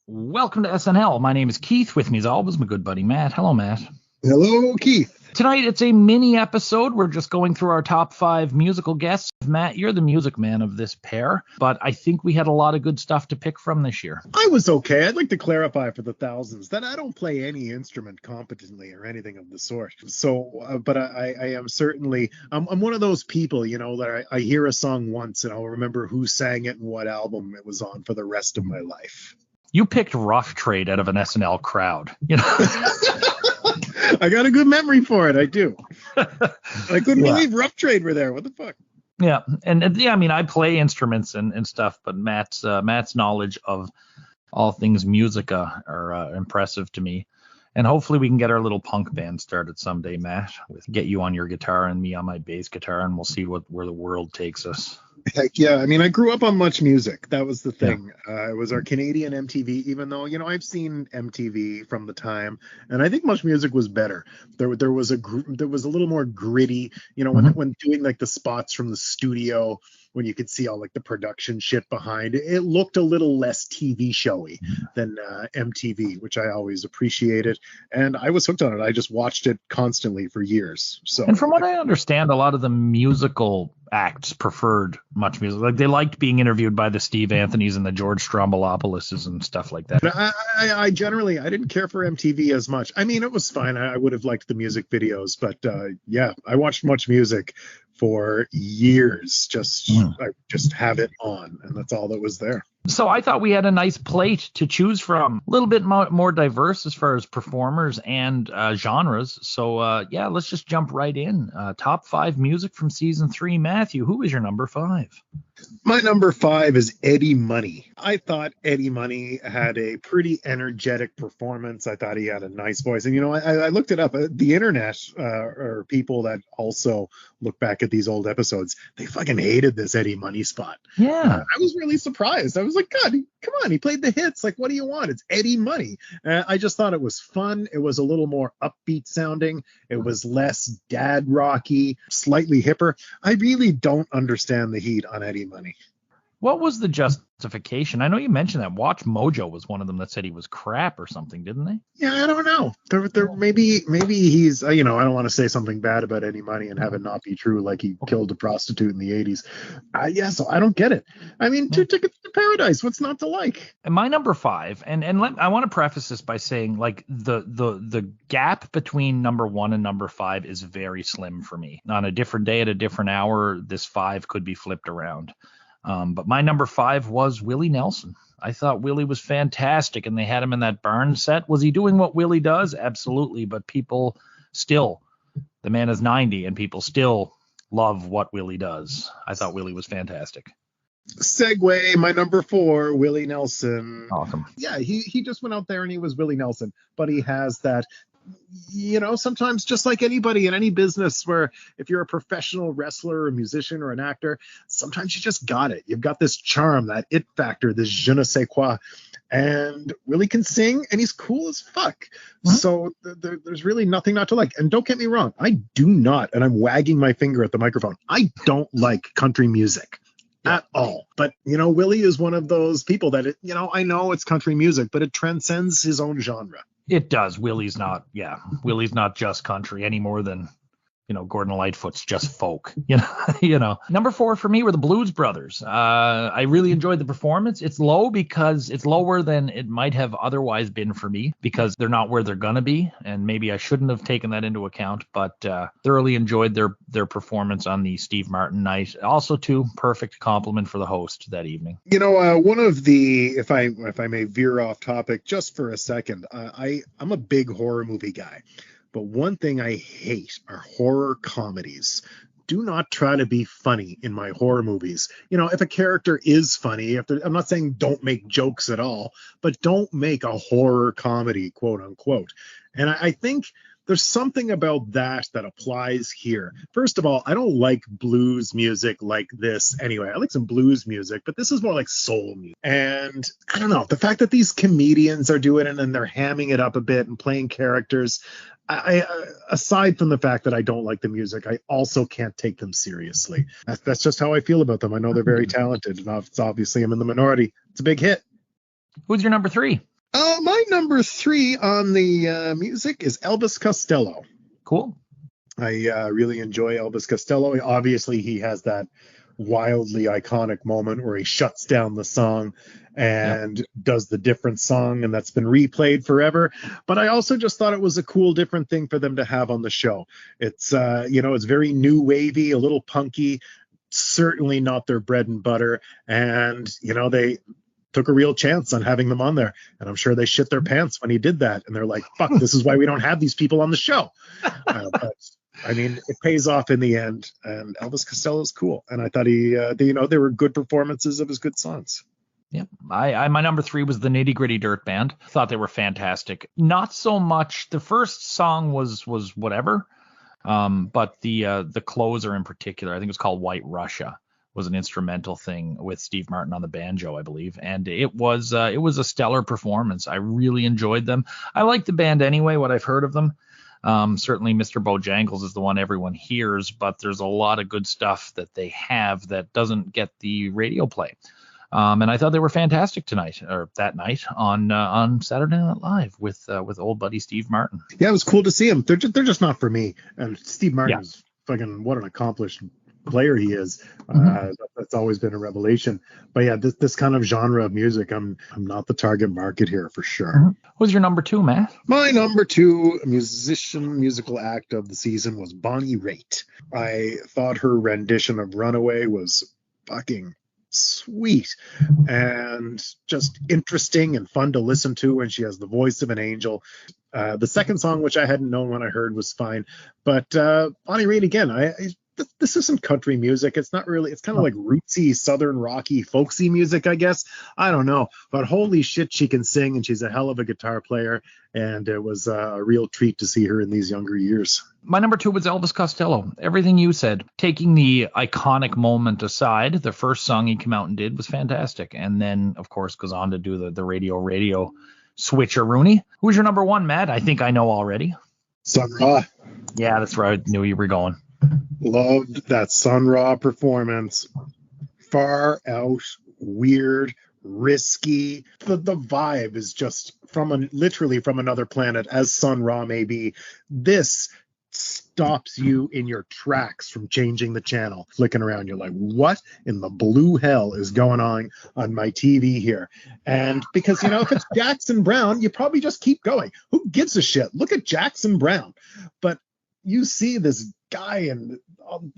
Welcome to SNL. My name is Keith. With me, as always, my good buddy Matt. Hello, Matt. Hello, Keith. Tonight, it's a mini episode. We're just going through our top 5 musical guests. Matt, you're the music man of this pair, but I think we had a lot of good stuff to pick from this year. I was okay. I'd like to clarify for the thousands that I don't play any instrument competently or anything of the sort. So, but I am certainly, I'm one of those people, that I hear a song once and I'll remember who sang it and what album it was on for the rest of my life. You picked Rough Trade out of an SNL crowd. I got a good memory for it. I do. I couldn't believe Rough Trade were there. What the fuck? Yeah, and I mean, I play instruments and stuff, but Matt's knowledge of all things musica are impressive to me. And hopefully we can get our little punk band started someday, Matt. Get you on your guitar and me on my bass guitar, and we'll see where the world takes us. Heck yeah. I mean, I grew up on Much Music. That was the thing. Yeah. It was our Canadian MTV, even though, I've seen MTV from the time, and I think Much Music was better. There was a little more gritty, when doing like the spots from the studio, when you could see all like the production shit behind it, it looked a little less TV showy than MTV, which I always appreciated. And I was hooked on it. I just watched it constantly for years. So, and from what I understand, a lot of the musical acts preferred Much Music. Like they liked being interviewed by the Steve Anthonys and the George Stroumboulopoulos and stuff like that. I generally, I didn't care for MTV as much. I mean, it was fine. I would have liked the music videos, but I watched Much Music for years. I just have it on, and that's all that was there. So I thought we had a nice plate to choose from, a little bit more diverse as far as performers and genres. So let's just jump right in. Top 5 music from season 3. Matthew, who is your number 5? My number 5 is Eddie Money. I thought Eddie Money had a pretty energetic performance. I thought he had a nice voice. And, I looked it up. The internet or people that also look back at these old episodes, they fucking hated this Eddie Money spot. Yeah. I was really surprised. I was like, God, come on. He played the hits. Like, what do you want? It's Eddie Money. I just thought it was fun. It was a little more upbeat sounding. It was less dad rocky, slightly hipper. I really don't understand the heat on Eddie Money. What was the justification? I know you mentioned that Watch Mojo was one of them that said he was crap or something, didn't they? Yeah, I don't know. There maybe he's I don't want to say something bad about Eddie Money and have it not be true, like he killed a prostitute in the 80s. So I don't get it. I mean, 2 tickets to paradise. What's not to like? And my number 5, and I want to preface this by saying, like, the gap between number 1 and number 5 is very slim for me. On a different day at a different hour, this 5 could be flipped around. But my number 5 was Willie Nelson. I thought Willie was fantastic, and they had him in that barn set. Was he doing what Willie does? Absolutely. But people still, the man is 90, and people still love what Willie does. I thought Willie was fantastic. Segue, my number 4, Willie Nelson. Awesome. Yeah, he just went out there and he was Willie Nelson, but he has that, sometimes just like anybody in any business, where if you're a professional wrestler or a musician or an actor, sometimes you just got it. You've got this charm, that it factor, this je ne sais quoi. And Willie can sing, and he's cool as fuck. Mm-hmm. So there's really nothing not to like. And don't get me wrong, I do not, and I'm wagging my finger at the microphone, I don't like country music at all. But, Willie is one of those people that, I know it's country music, but it transcends his own genre. It does. Willie's not just country any more than, Gordon Lightfoot's just folk, Number 4 for me were the Blues Brothers. I really enjoyed the performance. It's low because it's lower than it might have otherwise been for me, because they're not where they're going to be. And maybe I shouldn't have taken that into account, but thoroughly enjoyed their performance on the Steve Martin night. Also, too, perfect compliment for the host that evening. One of the, if I may veer off topic just for a second, I'm a big horror movie guy. But one thing I hate are horror comedies. Do not try to be funny in my horror movies. If a character is funny, I'm not saying don't make jokes at all, but don't make a horror comedy, quote unquote. And I think there's something about that applies here. First of all, I don't like blues music like this anyway. I like some blues music, but this is more like soul music. And I don't know, the fact that these comedians are doing it and they're hamming it up a bit and playing characters, I aside from the fact that I don't like the music, I also can't take them seriously. That's just how I feel about them. I know they're very talented, and it's obviously I'm in the minority. It's a big hit. Who's your number 3? My number 3 on the music is Elvis Costello. Cool. I really enjoy Elvis Costello. Obviously, he has that wildly iconic moment where he shuts down the song and does the different song, and that's been replayed forever. But I also just thought it was a cool, different thing for them to have on the show. It's it's very new wavy, a little punky, certainly not their bread and butter, and they took a real chance on having them on there, and I'm sure they shit their pants when he did that, and they're like, fuck, this is why we don't have these people on the show. But I mean, it pays off in the end, and Elvis Costello is cool, and I thought they were good performances of his good songs. Yeah, my number 3 was the Nitty Gritty Dirt Band. Thought they were fantastic. Not so much. The first song was whatever, but the closer in particular, I think it was called White Russia, was an instrumental thing with Steve Martin on the banjo, I believe, and it was a stellar performance. I really enjoyed them. I like the band anyway, what I've heard of them. Certainly Mr. Bojangles is the one everyone hears, but there's a lot of good stuff that they have that doesn't get the radio play. And I thought they were fantastic that night on Saturday Night Live with old buddy Steve Martin. Yeah, it was cool to see them. They're just not for me. And Steve Martin's fucking what an accomplished player he is. That's always been a revelation. But yeah, this kind of genre of music, I'm not the target market here for sure. Who's your number 2, Matt? My number 2 musical act of the season was Bonnie Raitt. I thought her rendition of Runaway was fucking sweet and just interesting and fun to listen to, and she has the voice of an angel. The second song, which I hadn't known when I heard, was fine, but Bonnie Raitt again, this isn't country music. It's not really. It's kind of like rootsy, southern rocky, folksy music, I guess. I don't know, but holy shit, she can sing, and she's a hell of a guitar player. And it was a real treat to see her in these younger years. My number 2 was Elvis Costello. Everything you said, taking the iconic moment aside, the first song he came out and did was fantastic, and then of course goes on to do the radio switcheroony. Who's your number 1, Matt? I think I know already. Sun Ra. Yeah, that's right. I knew you were going. Loved that Sun Ra performance. Far out, weird, risky. The vibe is just literally from another planet, as Sun Ra may be. This stops you in your tracks from changing the channel, flicking around. You're like, what in the blue hell is going on my TV here? And because, if it's Jackson Browne, you probably just keep going. Who gives a shit? Look at Jackson Browne. But you see this guy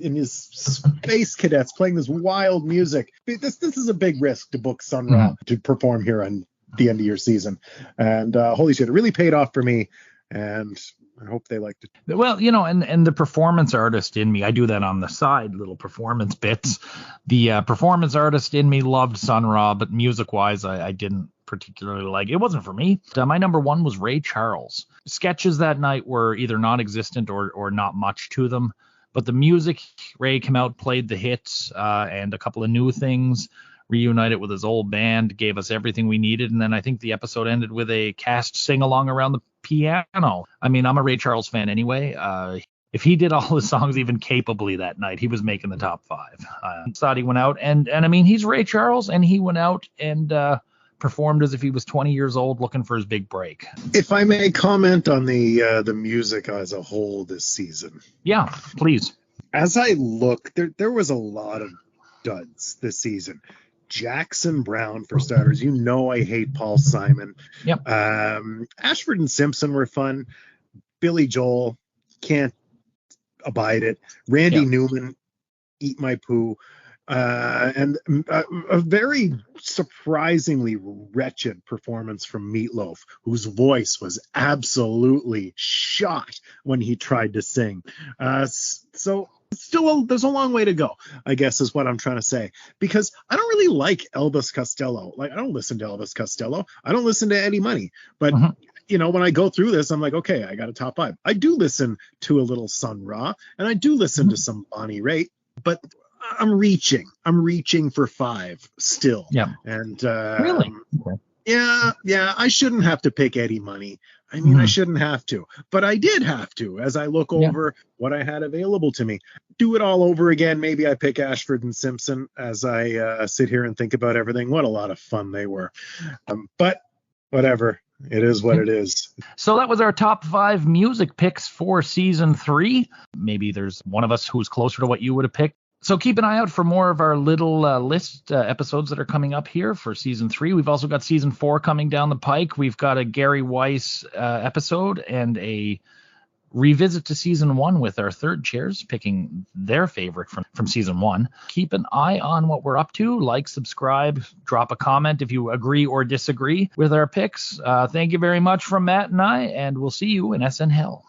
in his Space Cadets playing this wild music. This is a big risk to book Sun Ra to perform here on the end of your season. And holy shit, it really paid off for me. And I hope they liked it. Well, and the performance artist in me, I do that on the side, little performance bits. The performance artist in me loved Sun Ra, but music-wise, I didn't particularly like. It wasn't for me. My number 1 was Ray Charles. Sketches that night were either non-existent or not much to them. But the music, Ray came out, played the hits and a couple of new things, reunited with his old band, gave us everything we needed. And then I think the episode ended with a cast sing-along around the piano. I mean, I'm a Ray Charles fan anyway. If he did all the songs even capably that night, he was making the top 5. Thought he went out and I mean, he's Ray Charles, and he went out and performed as if he was 20 years old looking for his big break. If I may comment on the music as a whole this season. Yeah, please. As I look, there was a lot of duds this season. Jackson Browne, for starters. I hate Paul Simon. Yep. Ashford and Simpson were fun. Billy Joel, can't abide it. Randy Newman, eat my poo. And a very surprisingly wretched performance from Meatloaf, whose voice was absolutely shot when he tried to sing. So still, there's a long way to go, I guess, is what I'm trying to say. Because I don't really like Elvis Costello. Like, I don't listen to Elvis Costello. I don't listen to Eddie Money. But when I go through this, I'm like, okay, I got a top 5. I do listen to a little Sun Ra, and I do listen to some Bonnie Raitt, but I'm reaching for 5 still. Yeah. And really? Okay. Yeah, I shouldn't have to pick Eddie Money. I mean, I shouldn't have to, but I did have to as I look over what I had available to me. Do it all over again. Maybe I pick Ashford and Simpson as I sit here and think about everything. What a lot of fun they were. But whatever. It is what it is. So that was our top 5 music picks for season 3. Maybe there's one of us who's closer to what you would have picked. So keep an eye out for more of our little list episodes that are coming up here for season 3. We've also got season 4 coming down the pike. We've got a Gary Weiss episode and a revisit to season 1 with our third chairs picking their favorite from season 1. Keep an eye on what we're up to. Like, subscribe, drop a comment if you agree or disagree with our picks. Thank you very much from Matt and I, and we'll see you in SNL.